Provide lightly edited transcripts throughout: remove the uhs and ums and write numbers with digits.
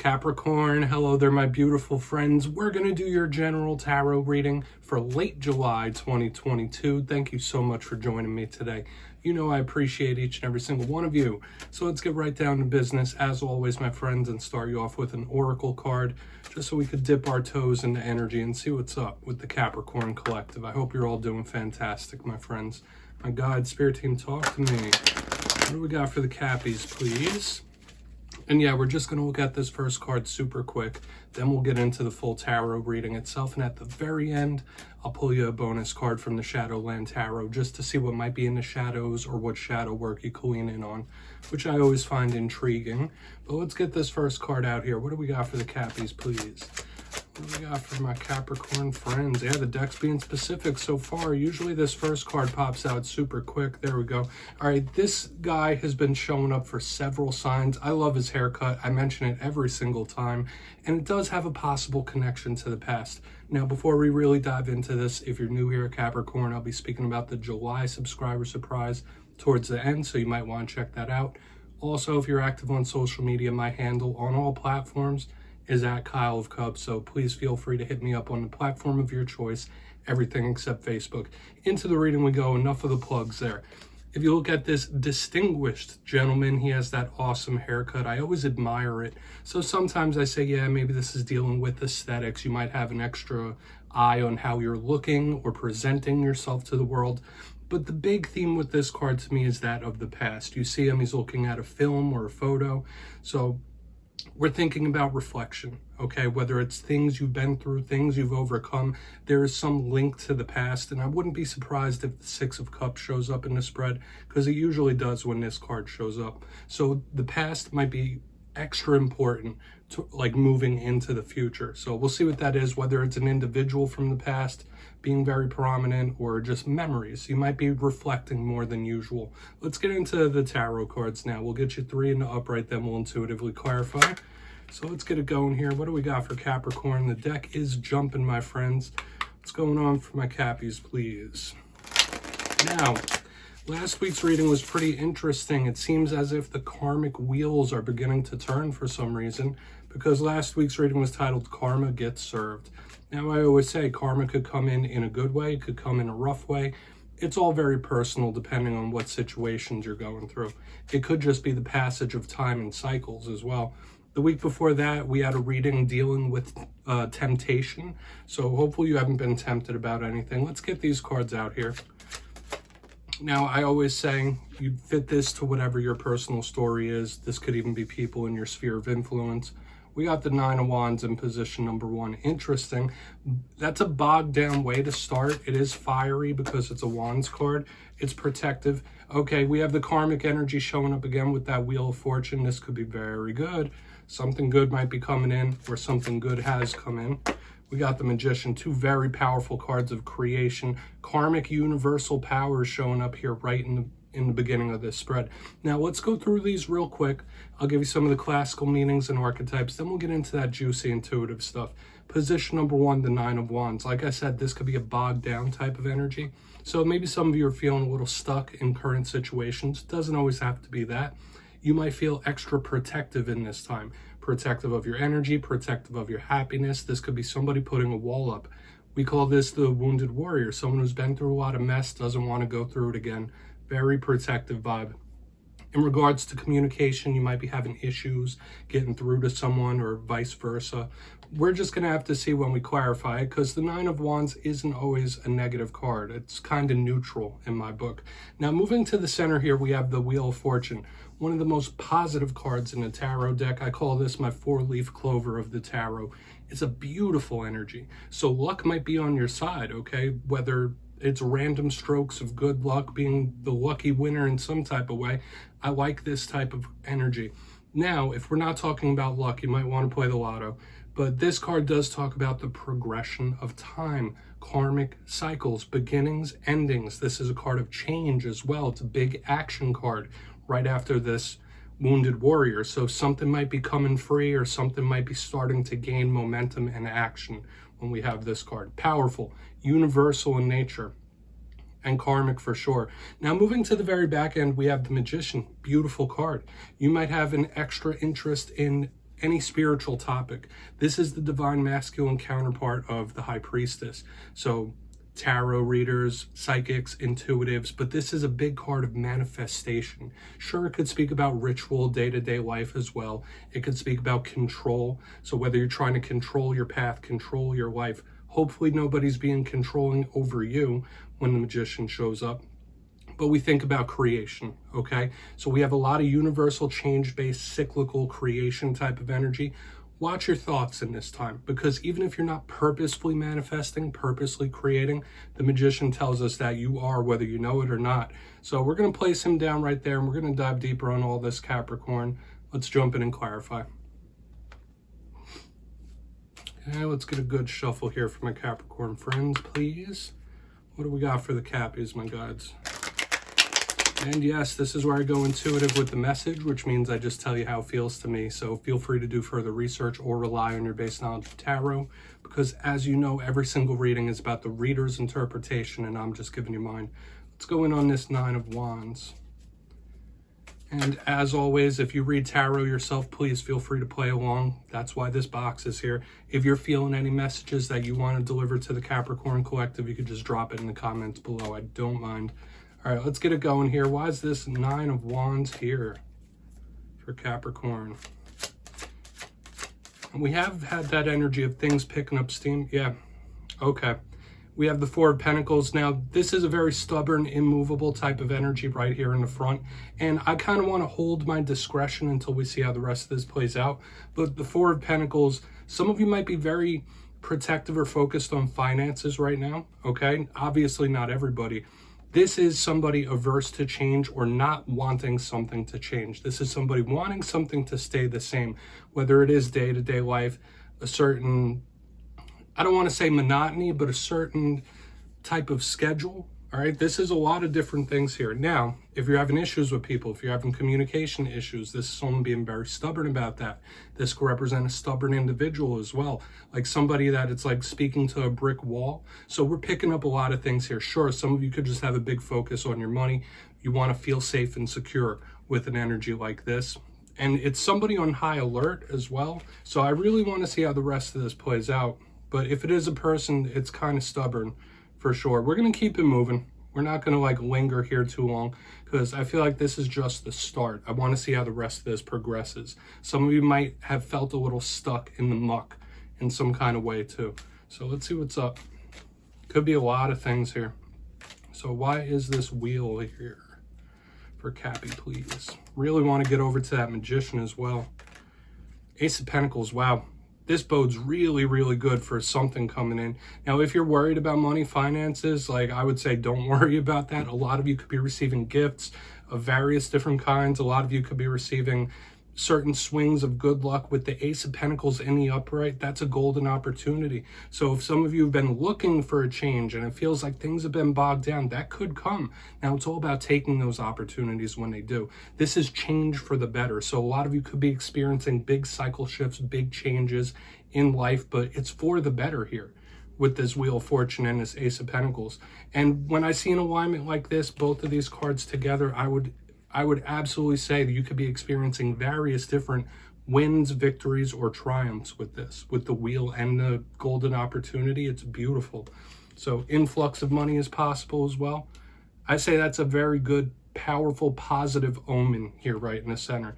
Capricorn, hello there, my beautiful friends. We're going to do your general tarot reading for late July 2022. Thank you so much for joining me today. You know I appreciate each and every single one of you. So let's get right down to business, as always, my friends, and start you off with an oracle card, just so we could dip our toes into energy and see what's up with the Capricorn collective. I hope you're all doing fantastic, my friends. My God, Spirit Team, talk to me. What do we got for the Cappies, please? And yeah, we're just going to look at this first card super quick. Then we'll get into the full tarot reading itself. And at the very end, I'll pull you a bonus card from the Shadowland Tarot just to see what might be in the shadows or what shadow work you can lean in on, which I always find intriguing. But let's get this first card out here. What do we got for the Cappies, please? What do we got for my Capricorn friends? Yeah, the deck's being specific so far. Usually this first card pops out super quick. There we go. All right, this guy has been showing up for several signs. I love his haircut. I mention it every single time. And it does have a possible connection to the past. Now, before we really dive into this, if you're new here at Capricorn, I'll be speaking about the July subscriber surprise towards the end, so you might want to check that out. Also, if you're active on social media, my handle on all platforms is at kyleofcupsoracle, so please feel free to hit me up on the platform of your choice, everything except Facebook. Into the reading we go, enough of the plugs there. If you look at this distinguished gentleman, he has that awesome haircut. I always admire it. So sometimes I say, yeah, maybe this is dealing with aesthetics. You might have an extra eye on how you're looking or presenting yourself to the world. But the big theme with this card to me is that of the past. You see him, he's looking at a film or a photo. So we're thinking about reflection, okay? Whether it's things you've been through, things you've overcome, there is some link to the past. And I wouldn't be surprised if the Six of Cups shows up in the spread, because it usually does when this card shows up. So the past might be extra important to like moving into the future. So we'll see what that is, whether it's an individual from the past being very prominent or just memories. You might be reflecting more than usual. Let's get into the tarot cards now. We'll get you three in the upright, then we'll intuitively clarify. So let's get it going here. What do we got for Capricorn? The deck is jumping, my friends. What's going on for my Cappies, please? Now, last week's reading was pretty interesting. It seems as if the karmic wheels are beginning to turn for some reason, because last week's reading was titled Karma Gets Served. Now, I always say karma could come in a good way, it could come in a rough way. It's all very personal depending on what situations you're going through. It could just be the passage of time and cycles as well. The week before that, we had a reading dealing with temptation. So hopefully you haven't been tempted about anything. Let's get these cards out here. Now, I always say you fit this to whatever your personal story is. This could even be people in your sphere of influence. We got the Nine of Wands in position number one. Interesting. That's a bogged down way to start. It is fiery because it's a Wands card. It's protective. Okay, we have the karmic energy showing up again with that Wheel of Fortune. This could be very good. Something good might be coming in, or something good has come in. We got the Magician, two very powerful cards of creation. Karmic universal powers showing up here right in the beginning of this spread. Now, let's go through these real quick. I'll give you some of the classical meanings and archetypes. Then we'll get into that juicy intuitive stuff. Position number one, the Nine of Wands. Like I said, this could be a bogged down type of energy. So maybe some of you are feeling a little stuck in current situations. It doesn't always have to be that. You might feel extra protective in this time. Protective of your energy, protective of your happiness. This could be somebody putting a wall up. We call this the wounded warrior. Someone who's been through a lot of mess, doesn't want to go through it again. Very protective vibe. In regards to communication, you might be having issues getting through to someone or vice versa. We're just going to have to see when we clarify it, because the Nine of Wands isn't always a negative card. It's kind of neutral in my book. Now, moving to the center here, we have the Wheel of Fortune, one of the most positive cards in the tarot deck. I call this my four-leaf clover of the tarot. It's a beautiful energy. So luck might be on your side, okay? Whether it's random strokes of good luck, being the lucky winner in some type of way. I like this type of energy. Now, if we're not talking about luck, you might want to play the lotto. But this card does talk about the progression of time, karmic cycles, beginnings, endings. This is a card of change as well. It's a big action card right after this wounded warrior. So something might be coming free, or something might be starting to gain momentum and action when we have this card. Powerful, universal in nature, and karmic for sure. Now, moving to the very back end, we have the Magician. Beautiful card. You might have an extra interest in any spiritual topic. This is the divine masculine counterpart of the high priestess. So tarot readers, psychics, intuitives, but this is a big card of manifestation. Sure, it could speak about ritual, day-to-day life as well. It could speak about control. So whether you're trying to control your path, control your life, hopefully nobody's being controlling over you when the magician shows up. But we think about creation, okay? So we have a lot of universal change-based cyclical creation type of energy. Watch your thoughts in this time, because even if you're not purposefully manifesting, purposely creating, the magician tells us that you are, whether you know it or not. So we're going to place him down right there, and we're going to dive deeper on all this, Capricorn. Let's jump in and clarify. Okay, let's get a good shuffle here for my Capricorn friends, please. What do we got for the Cappies, my gods? And yes, this is where I go intuitive with the message, which means I just tell you how it feels to me. So feel free to do further research or rely on your base knowledge of tarot, because as you know, every single reading is about the reader's interpretation, and I'm just giving you mine. Let's go in on this Nine of Wands. And as always, if you read tarot yourself, please feel free to play along. That's why this box is here. If you're feeling any messages that you want to deliver to the Capricorn Collective, you could just drop it in the comments below. I don't mind. All right, let's get it going here. Why is this Nine of Wands here for Capricorn? And we have had that energy of things picking up steam. Yeah, okay. We have the Four of Pentacles. Now, this is a very stubborn, immovable type of energy right here in the front. And I kind of want to hold my discretion until we see how the rest of this plays out. But the Four of Pentacles, some of you might be very protective or focused on finances right now, okay? Obviously, not everybody. This is somebody averse to change or not wanting something to change. This is somebody wanting something to stay the same, whether it is day-to-day life, a certain, I don't want to say monotony, but a certain type of schedule. All right, this is a lot of different things here. Now, if you're having issues with people, if you're having communication issues, this is someone being very stubborn about that. This could represent a stubborn individual as well, like somebody that it's like speaking to a brick wall. So we're picking up a lot of things here. Sure, some of you could just have a big focus on your money. You want to feel safe and secure with an energy like this. And it's somebody on high alert as well. So I really want to see how the rest of this plays out. But if it is a person, it's kind of stubborn. For sure. We're going to keep it moving. We're not going to like linger here too long, because I feel like this is just the start. I want to see how the rest of this progresses. Some of you might have felt a little stuck in the muck in some kind of way too. So let's see what's up. Could be a lot of things here. So why is this wheel here for Cappy, please? Really want to get over to that Magician as well. Ace of Pentacles. Wow. This bodes really, really good for something coming in. Now, if you're worried about money, finances, like I would say, don't worry about that. A lot of you could be receiving gifts of various different kinds. A lot of you could be receiving certain swings of good luck with the Ace of Pentacles in the upright. That's a golden opportunity. So if some of you have been looking for a change and it feels like things have been bogged down, that could come. Now it's all about taking those opportunities when they do. This is change for the better. So a lot of you could be experiencing big cycle shifts, big changes in life, but it's for the better here with this Wheel of Fortune and this Ace of Pentacles. And when I see an alignment like this, both of these cards together, I would absolutely say that you could be experiencing various different wins, victories, or triumphs with this. With the wheel and the golden opportunity, it's beautiful. So influx of money is possible as well. I say that's a very good, powerful, positive omen here right in the center.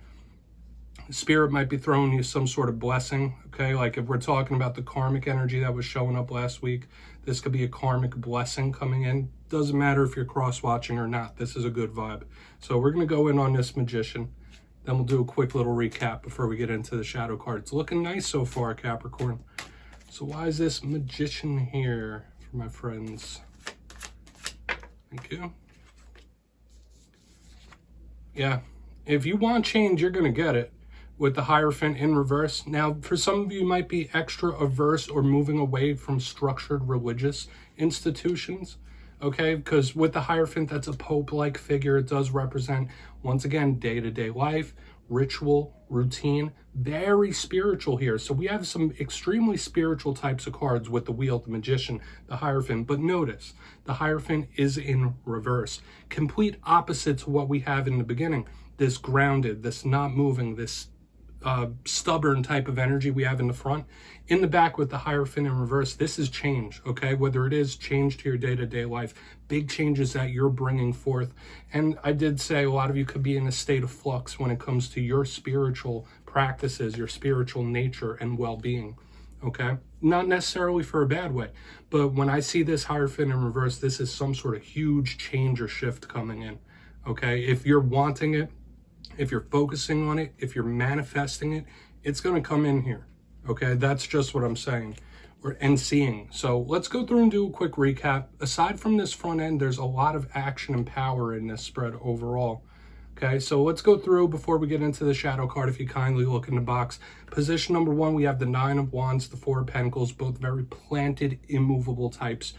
Spirit might be throwing you some sort of blessing, okay? Like if we're talking about the karmic energy that was showing up last week, this could be a karmic blessing coming in. Doesn't matter if you're cross-watching or not. This is a good vibe. So we're going to go in on this Magician. Then we'll do a quick little recap before we get into the shadow cards. Looking nice so far, Capricorn. So why is this Magician here for my friends? Thank you. Yeah, if you want change, you're going to get it with the Hierophant in reverse. Now, for some of you, you might be extra averse or moving away from structured religious institutions, okay? Because with the Hierophant, that's a Pope-like figure. It does represent, once again, day-to-day life, ritual, routine, very spiritual here. So we have some extremely spiritual types of cards with the Wheel, the Magician, the Hierophant. But notice, the Hierophant is in reverse. Complete opposite to what we have in the beginning. This grounded, this not moving, this stubborn type of energy we have in the front. In the back with the Hierophant in reverse, this is change, okay? Whether it is change to your day-to-day life, big changes that you're bringing forth. And I did say a lot of you could be in a state of flux when it comes to your spiritual practices, your spiritual nature and well-being, okay? Not necessarily for a bad way, but when I see this Hierophant in reverse, this is some sort of huge change or shift coming in, okay? If you're wanting it, if you're focusing on it, if you're manifesting it, it's going to come in here. Okay, that's just what I'm saying and seeing. So let's go through and do a quick recap. Aside from this front end, there's a lot of action and power in this spread overall. Okay, so let's go through before we get into the shadow card. If you kindly look in the box. Position number 1, we have the 9 of Wands, the 4 of Pentacles, both very planted, immovable types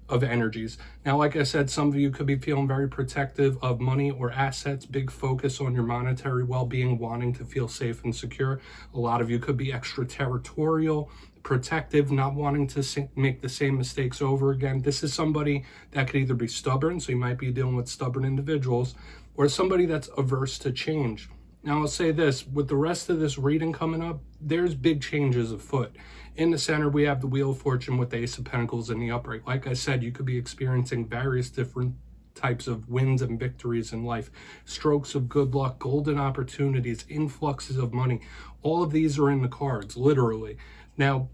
of energies. Now, like I said, some of you could be feeling very protective of money or assets, big focus on your monetary well-being, wanting to feel safe and secure. A lot of you could be extraterritorial, protective, not wanting to make the same mistakes over again. This is somebody that could either be stubborn, so you might be dealing with stubborn individuals, or somebody that's averse to change. Now, I'll say this, with the rest of this reading coming up, there's big changes afoot. In the center, we have the Wheel of Fortune with the Ace of Pentacles in the upright. Like I said, you could be experiencing various different types of wins and victories in life, strokes of good luck, golden opportunities, influxes of money. All of these are in the cards, literally. Now,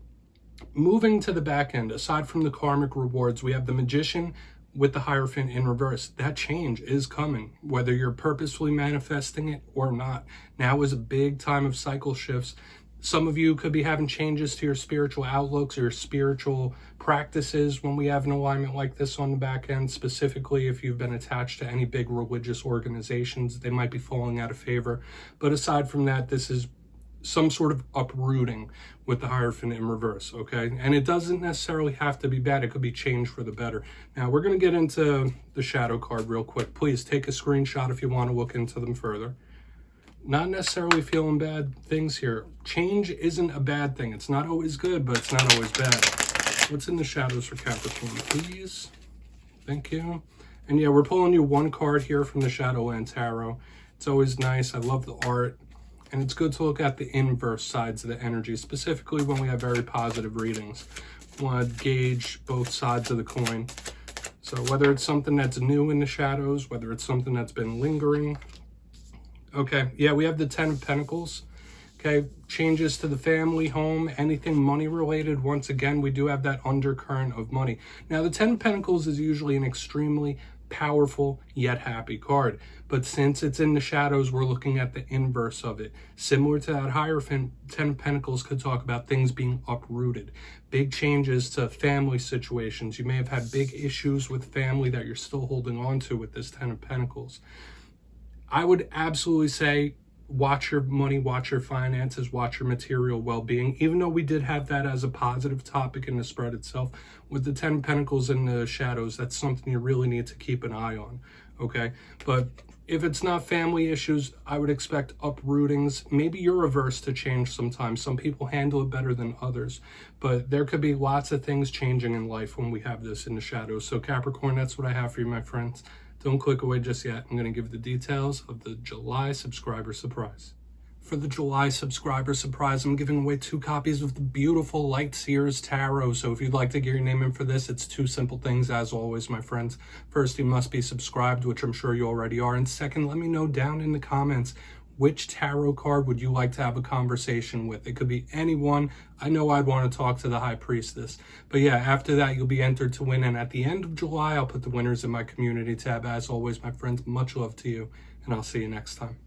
moving to the back end, aside from the karmic rewards, we have the Magician with the Hierophant in reverse. That change is coming, whether you're purposefully manifesting it or not. Now is a big time of cycle shifts. Some of you could be having changes to your spiritual outlooks or your spiritual practices when we have an alignment like this on the back end. Specifically, if you've been attached to any big religious organizations, they might be falling out of favor. But aside from that, this is some sort of uprooting with the Hierophant in reverse, okay? And it doesn't necessarily have to be bad. It could be change for the better. Now, we're going to get into the shadow card real quick. Please take a screenshot if you want to look into them further. Not necessarily feeling bad things here. Change isn't a bad thing. It's not always good, but it's not always bad. What's in the shadows for Capricorn, please? Thank you. And yeah, we're pulling you one card here from the Shadowland Tarot. It's always nice. I love the art. And it's good to look at the inverse sides of the energy, specifically when we have very positive readings. We want to gauge both sides of the coin. So whether it's something that's new in the shadows, whether it's something that's been lingering. Okay, yeah, we have the 10 of Pentacles. Okay, changes to the family, home, anything money related. Once again, we do have that undercurrent of money. Now, the 10 of Pentacles is usually an extremely powerful yet happy card. But since it's in the shadows, we're looking at the inverse of it. Similar to that Hierophant, 10 of Pentacles could talk about things being uprooted. Big changes to family situations. You may have had big issues with family that you're still holding on to with this 10 of Pentacles. I would absolutely say watch your money, watch your finances, watch your material well-being. Even though we did have that as a positive topic in the spread itself, with the 10 Pentacles in the shadows, that's something you really need to keep an eye on, okay? But if it's not family issues, I would expect uprootings. Maybe you're averse to change sometimes. Some people handle it better than others, but there could be lots of things changing in life when we have this in the shadows. So Capricorn, that's what I have for you, my friends. Don't click away just yet. I'm going to give the details of the July subscriber surprise. For the July subscriber surprise, I'm giving away 2 copies of the beautiful Light Seers Tarot. So if you'd like to get your name in for this, it's 2 simple things, as always, my friends. First, you must be subscribed, which I'm sure you already are. And second, let me know down in the comments, which tarot card would you like to have a conversation with? It could be anyone. I know I'd want to talk to the High Priestess. But yeah, after that, you'll be entered to win. And at the end of July, I'll put the winners in my community tab. As always, my friends, much love to you, and I'll see you next time.